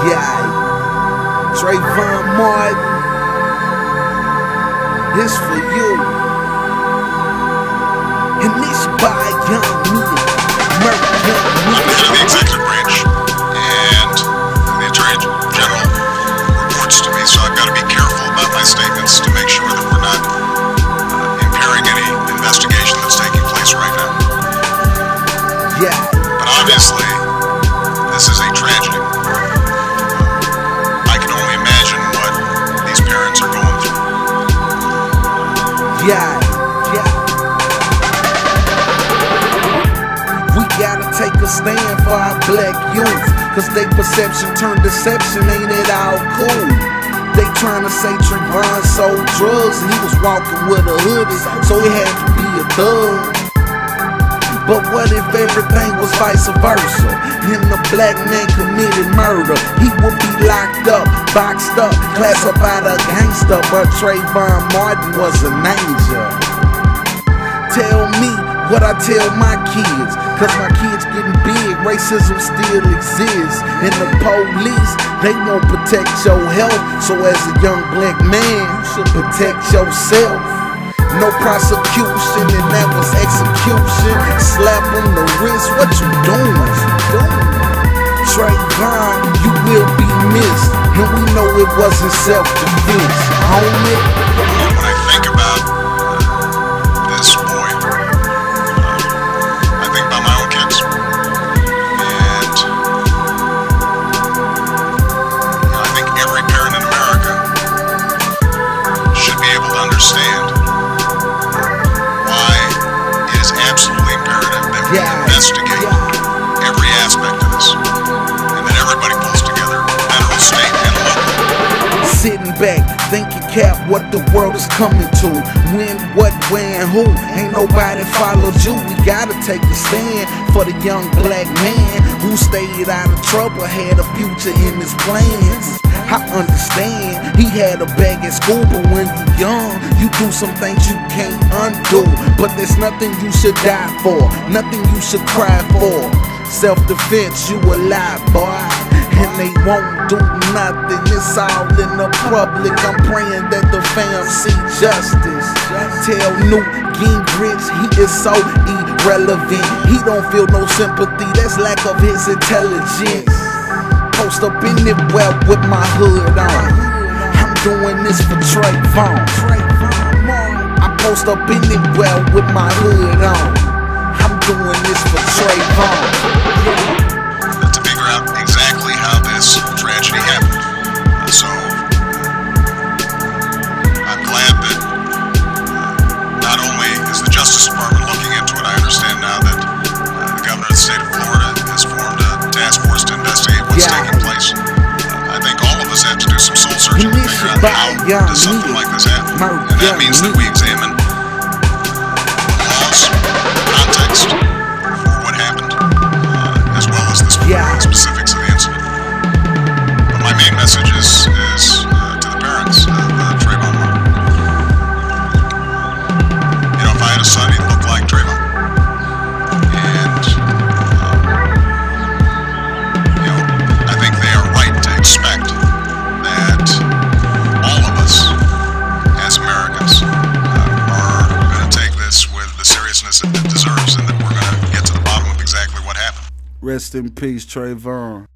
Yeah, TRAYVON Martin, this for you. And this by young me, murder young me. I'm the head of the executive branch, and the Attorney General reports to me, so I've got to be careful about my statements to make sure that we're not impairing any investigation that's taking place right now. Yeah. But obviously, this is a tragedy. I can only imagine what these parents are going through. Yeah. We gotta take a stand for our black youth, cause they perception turned deception, ain't it all cool? They tryna say TRAYVON sold drugs and he was walking with a hoodie, so he had to be a thug. But what if everything was vice versa, and the black man committed murder? He would be locked up, boxed up, classified a gangster, but TRAYVON Martin was an angel. Tell me what I tell my kids, cause my kids getting big, racism still exists. And the police, they won't protect your health, so as a young black man, you should protect yourself. No prosecution, and that was execution. Slap on the wrist, what you doing? TRAYVON, you will be missed, and we know it wasn't self-defense, homie. When I think about this boy, I think about my own kids, and I think every parent in America should be able to understand why it is absolutely imperative that we investigate every aspect of this, and that everybody pulls together, federal, state, and local. Sitting back, thinking cap what the world is coming to. When, what, where, and who. Ain't nobody followed you. We gotta take a stand for the young black man who stayed out of trouble, had a future in his plans. I understand he had a bag at school, but when you young, you do some things you can't undo. But there's nothing you should die for, nothing you should cry for. Self-defense, you a lie, boy, and they won't do nothing. It's all in the public. I'm praying that the fam see justice. Tell Newt Gingrich he is so irrelevant. He don't feel no sympathy, that's lack of his intelligence. Post up in it well with my hood on. I'm doing this for TRAYVON. I post up in it well with my hood on. I'm doing this for TRAYVON. To figure out exactly how this tragedy happened. So I'm glad that not only is the Justice Department looking into it, I understand now that the governor of the state of Florida has formed a task force to investigate what's taking place. I think all of us have to do some soul searching to figure out how does something like this happen. And that means that we examine the laws, context for what happened, as well as the specifics of the incident. But my main message is to the parents of TRAYVON Martin. You know, if I had a son, he'd look like TRAYVON. And, you know, I think they are right to expect that all of us, as Americans, are going to take this with the seriousness it deserves, and that we're going to get to the bottom of exactly what happened. Rest in peace, TRAYVON.